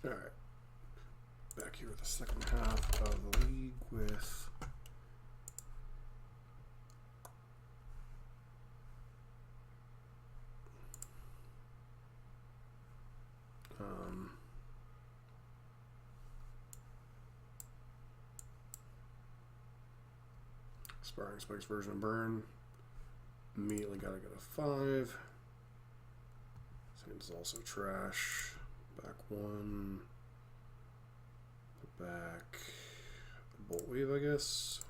Alright. Back here with the second half of the league with Sparring Spikes version of Burn. Immediately gotta get a 5. This is also trash. Back 1. Put back a Boltwave, I guess.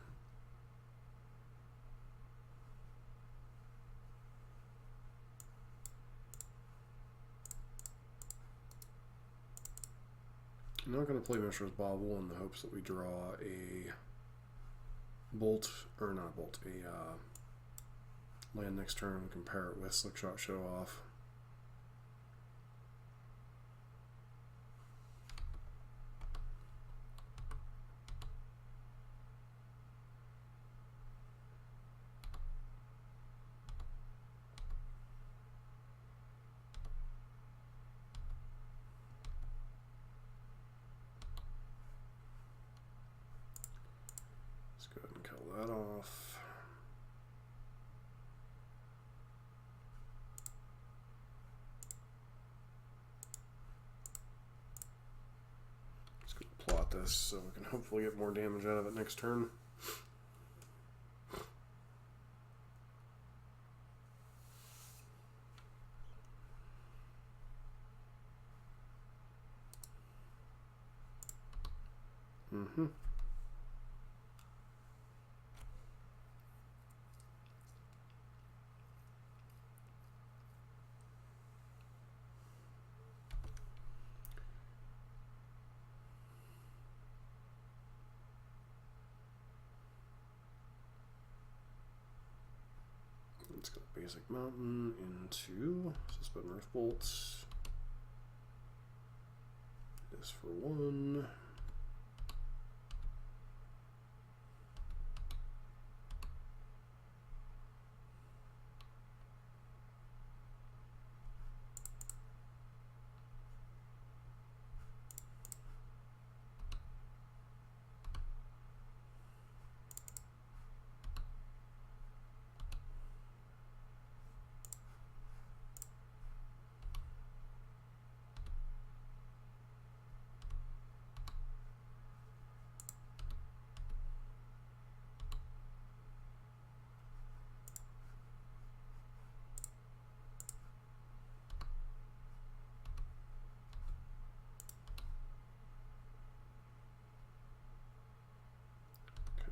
I'm not going to play Mishra's Bauble in the hopes that we draw a bolt, or not a bolt, a land next turn and compare it with Slickshot Show Off. Go ahead and kill that off. Let's go plot this so we can hopefully get more damage out of it next turn. Let's go Basic Mountain into Suspend Earth Bolts. This for 1.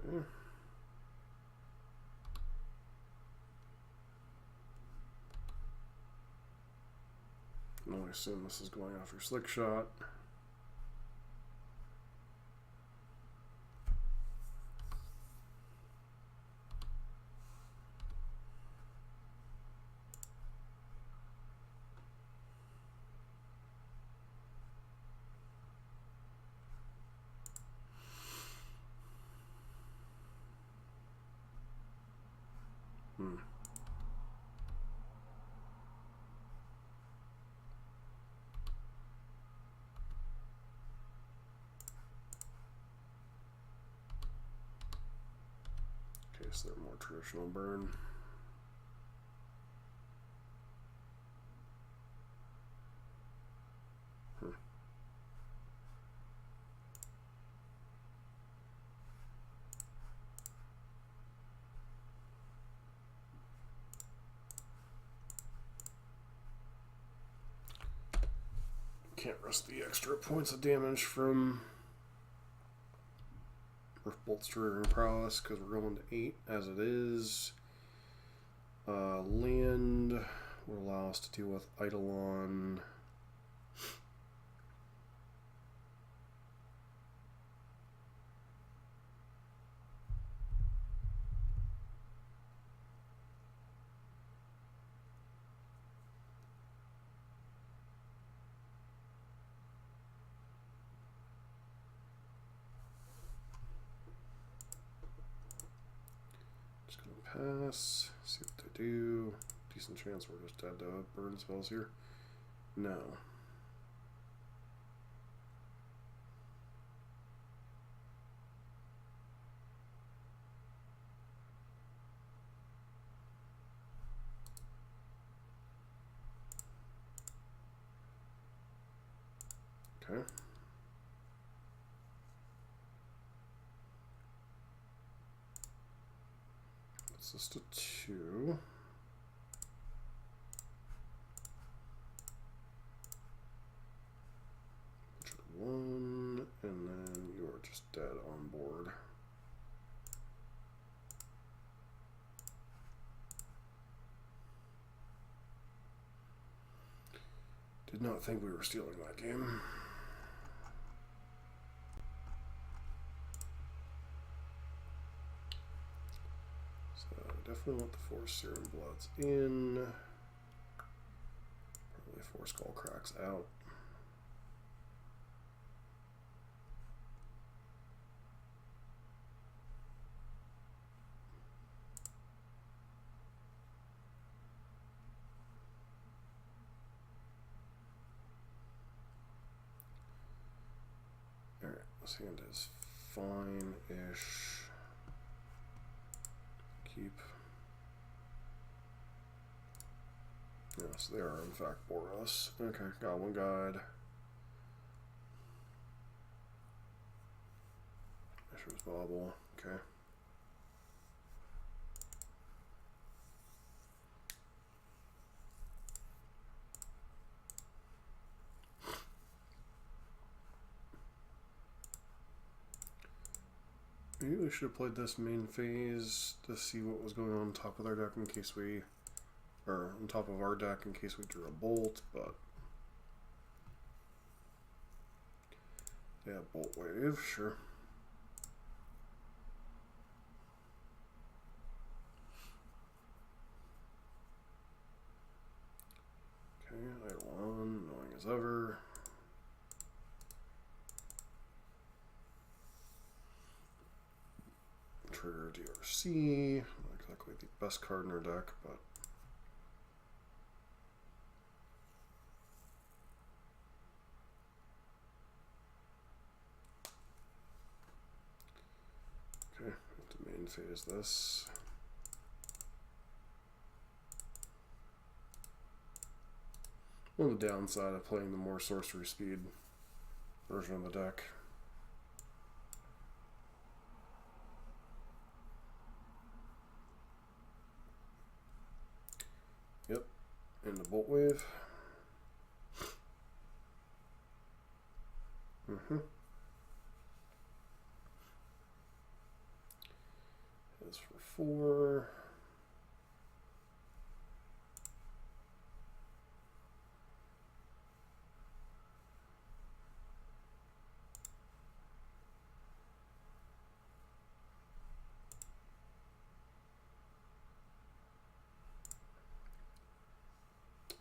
Okay. I assume this is going after Slickshot. Okay, so they're more traditional burn. Can't risk the extra points of damage from Earth Bolt's triggering prowess because we're going to 8 as it is. Land will allow us to deal with Eidolon. Pass, see what they do. Decent chance we're just dead to burn spells here. No. Okay. What's this to 2? One, and then you are just dead on board. Did not think we were stealing that game. So definitely want the 4 Serum Bloods in. Probably 4 Skull Cracks out. Alright, this hand is fine-ish. Keep. Yes, they are in fact Boros. Okay, Goblin Guide. Mishra's Bauble, okay. Maybe we should have played this main phase to see what was going on top of their deck in case we, or on top of our deck in case we drew a bolt, but yeah, Boltwave, sure. Okay, I won, annoying as ever. Trigger DRC, not exactly the best card in our deck, but okay, have to main phase this. On the downside of playing the more sorcery speed version of the deck. Yep, and the Boltwave. This for 4.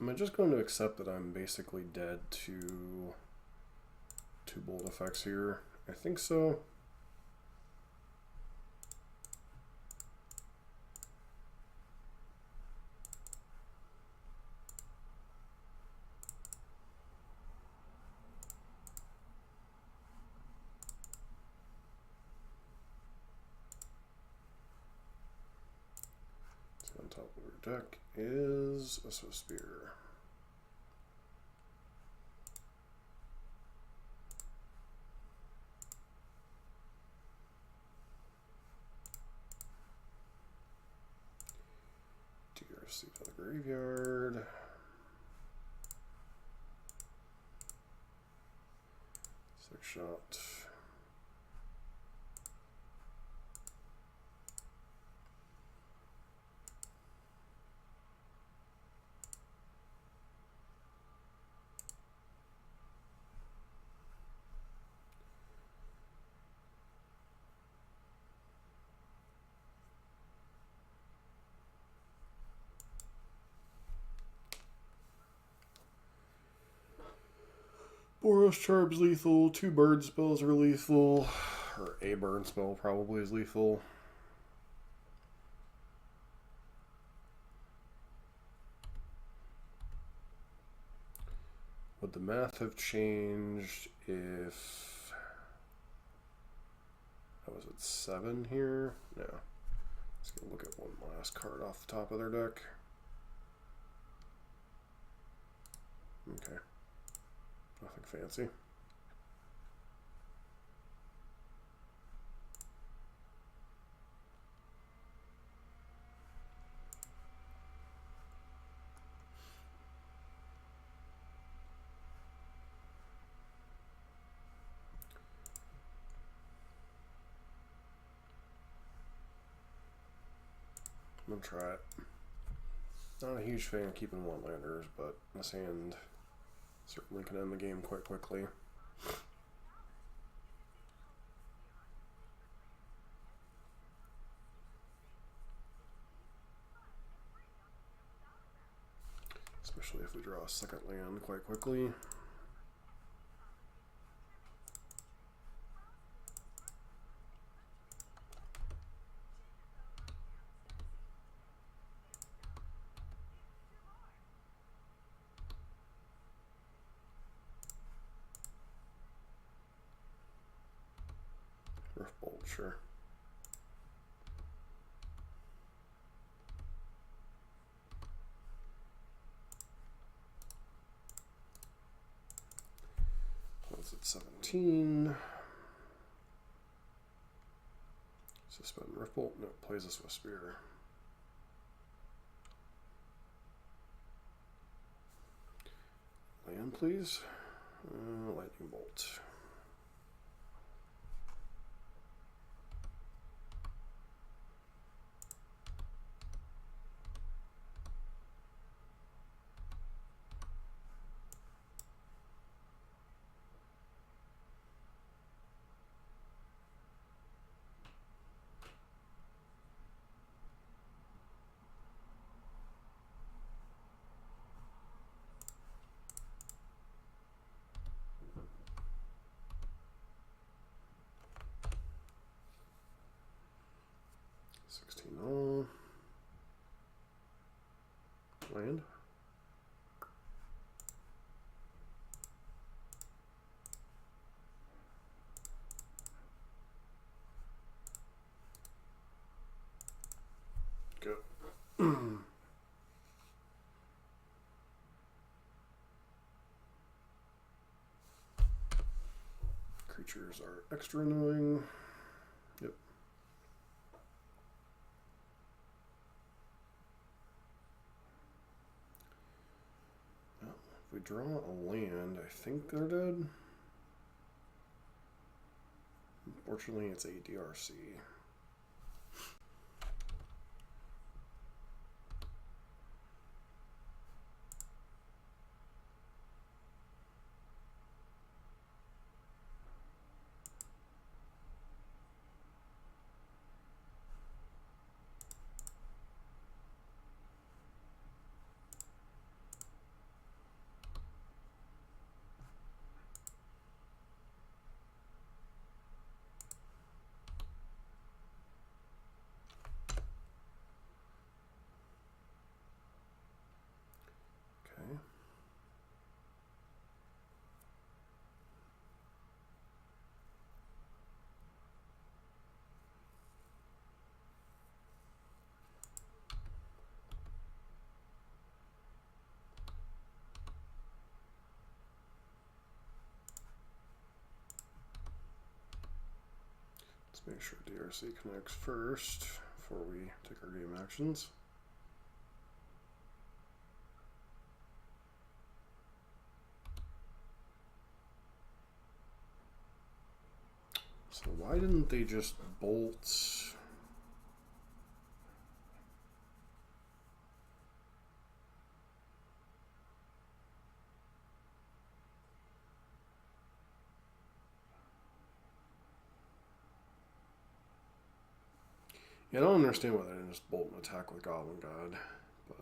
Am I just going to accept that I'm basically dead to 2 bolt effects here? I think so. So on top of our deck is a Swift Spear. DRC for the graveyard. Six shot. Boros Charm's lethal, 2 burn spells are lethal, or a burn spell probably is lethal. Would the math have changed if I was at 7 here? No. Let's go look at one last card off the top of their deck. Okay. Nothing fancy. I'll try it. Not a huge fan of keeping one-landers, but this hand certainly can end the game quite quickly. Especially if we draw a second land quite quickly. Bolt, sure. Once it's 17. Suspend Riftbolt. No, plays a Swift Spear. Land, please. Lightning Bolt. All. Land. Go. Creatures are extra annoying. Yep. If we draw a land, I think they're dead. Unfortunately, it's a DRC. Let's make sure DRC connects first before we take our game actions. So why didn't they just bolt? Yeah, I don't understand why they didn't just bolt and attack with Goblin God, but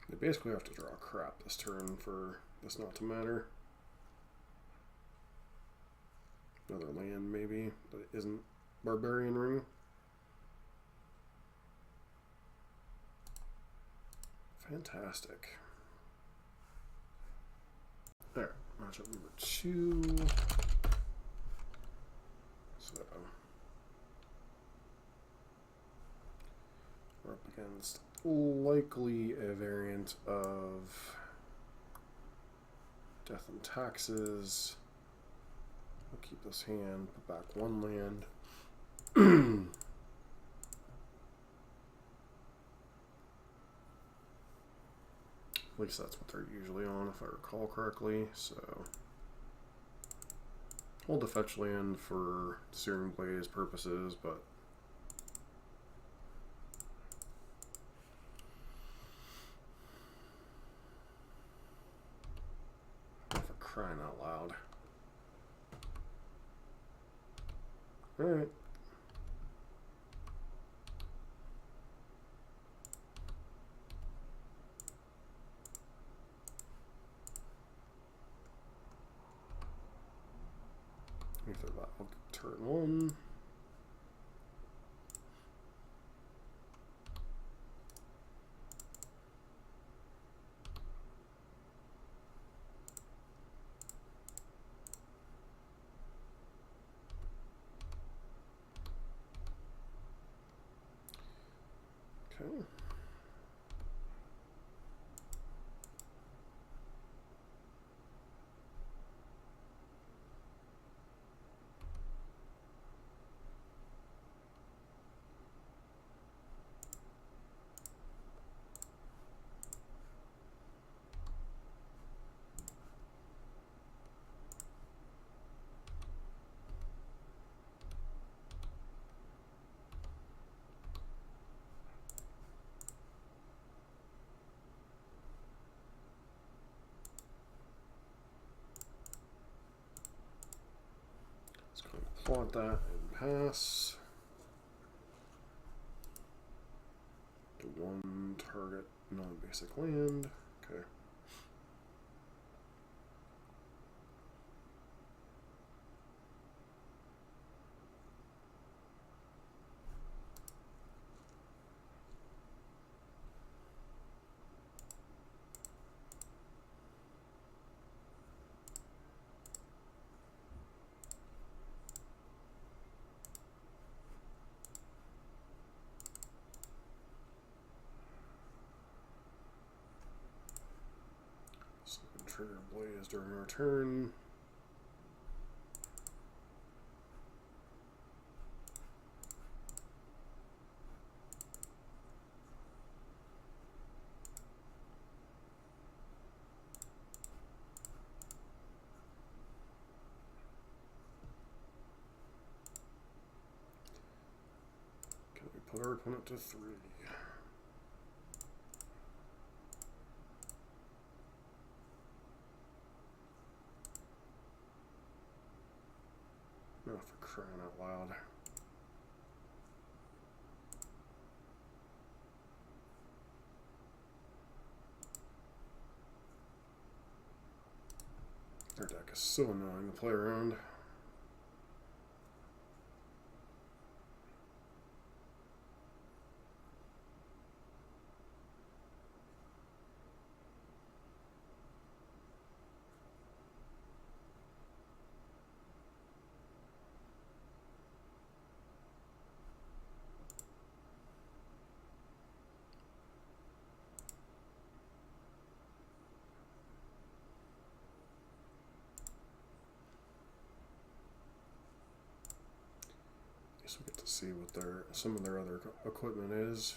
they basically have to draw crap this turn for this not to matter. Another land, maybe, but it isn't Barbarian Ring. Fantastic. There, matchup number 2. So we're up against likely a variant of Death and Taxes. I'll keep this hand, put back 1 land. At least that's what they're usually on, if I recall correctly. So hold the fetch land for Searing Blaze purposes, but for crying out loud. Alright. I'll turn 1. Okay. Plot that and pass to 1 target non-basic land. Okay. Trigger Blaze during our turn. Can we put our opponent to 3? Oh, for crying out loud. Their deck is so annoying to play around. So we get to see what some of their other equipment is.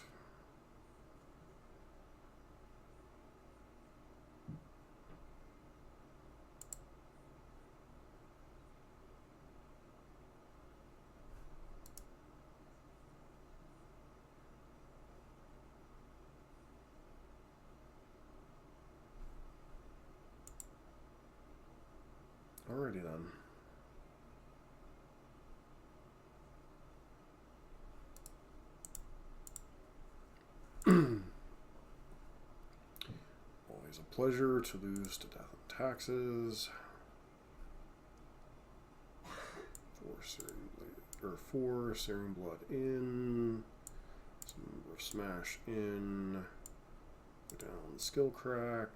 Alrighty then. Always a pleasure to lose to death and taxes. 4 Searing Blood in. Some number of Smash in. Go down Skill Crack.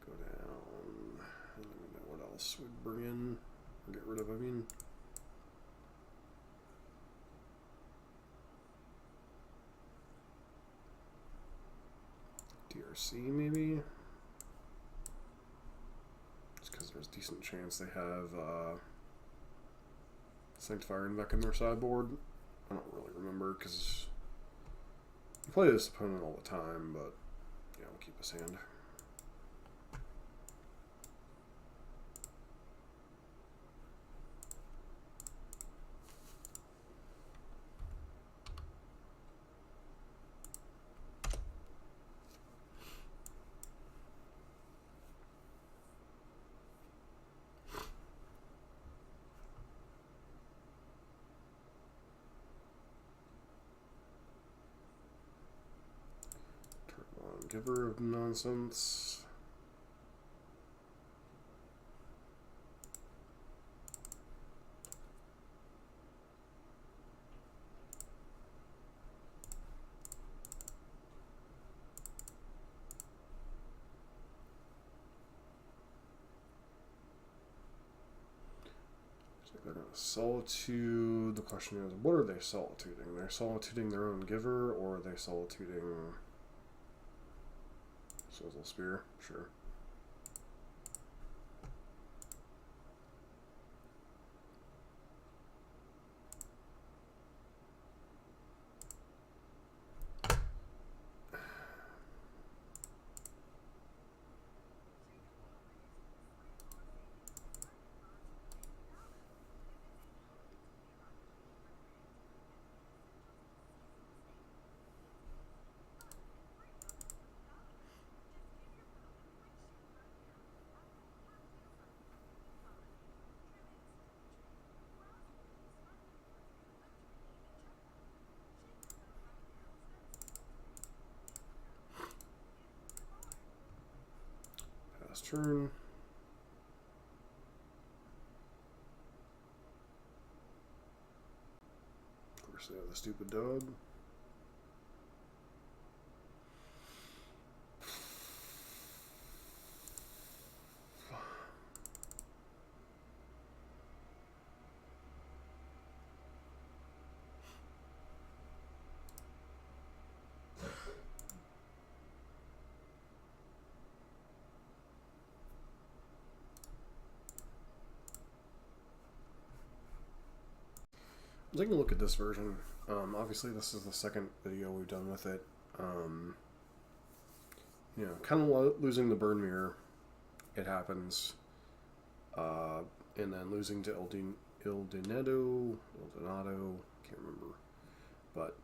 Go down. I don't even know what else we'd bring in. Or get rid of, I mean. DRC maybe? Just because there's a decent chance they have Sanctifier back in their sideboard. I don't really remember because you play this opponent all the time, but yeah, we'll keep his hand. Giver of nonsense. So they're going to solitude. The question is, what are they solituding? They're solituding their own giver, or are they solituding Sizzle Spear? Sure. Turn. Of course, they have the stupid dog. Taking a look at this version. Obviously, this is the second video we've done with it. You know, kind of losing the burn mirror. It happens. And then losing to Ildonado, can't remember. But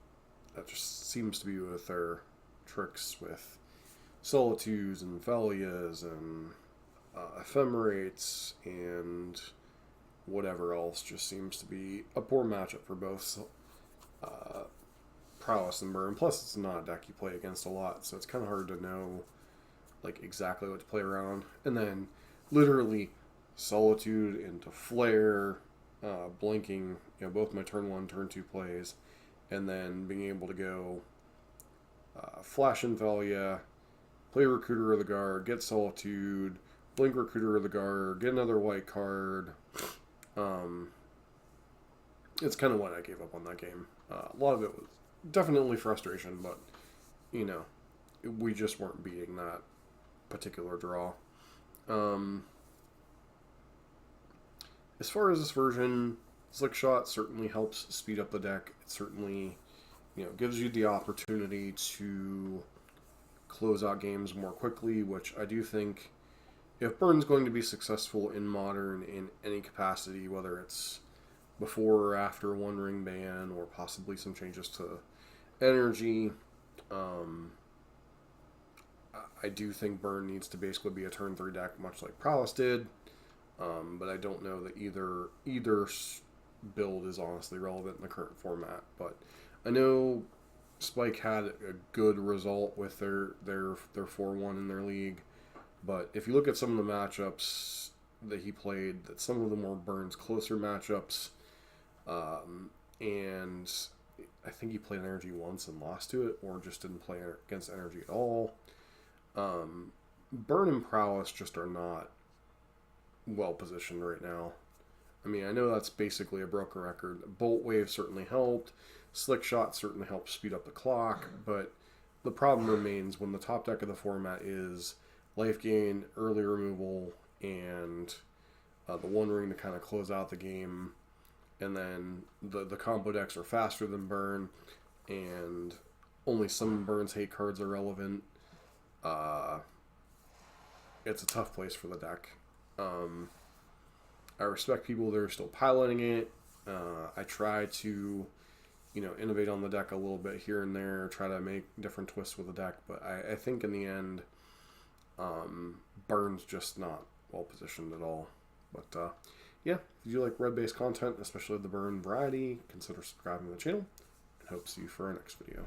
that just seems to be with their tricks with Solitudes and Felias and Ephemerates and whatever else. Just seems to be a poor matchup for both Prowess and Burn. Plus, it's not a deck you play against a lot, so it's kind of hard to know like exactly what to play around. And then literally Solitude into Flare, blinking, you know, both my turn 1, turn 2 plays, and then being able to go Flash Infelia, play Recruiter of the Guard, get Solitude, blink Recruiter of the Guard, get another white card. It's kind of why I gave up on that game. A lot of it was definitely frustration, but, you know, we just weren't beating that particular draw. As far as this version, Slick Shot certainly helps speed up the deck. It certainly, you know, gives you the opportunity to close out games more quickly, which I do think if Burn's going to be successful in Modern in any capacity, whether it's before or after One Ring ban or possibly some changes to Energy, I do think Burn needs to basically be a turn 3 deck, much like Prowess did. But I don't know that either build is honestly relevant in the current format. But I know Spike had a good result with their 4-1 in their league. But if you look at some of the matchups that he played, that some of them were Burn's closer matchups, and I think he played Energy once and lost to it, or just didn't play against Energy at all. Burn and Prowess just are not well positioned right now. I mean, I know that's basically a broken record. Boltwave certainly helped. Slick Shot certainly helped speed up the clock, but the problem remains when the top deck of the format is life gain, early removal, and the One Ring to kind of close out the game. and then the combo decks are faster than burn, and only some Burn's hate cards are relevant. It's a tough place for the deck. I respect people that are still piloting it. I try to, innovate on the deck a little bit here and there, try to make different twists with the deck, but I think in the end, Burn's just not well positioned at all. But yeah, if you like red-based content, especially the Burn variety, consider subscribing to the channel, and hope to see you for our next video.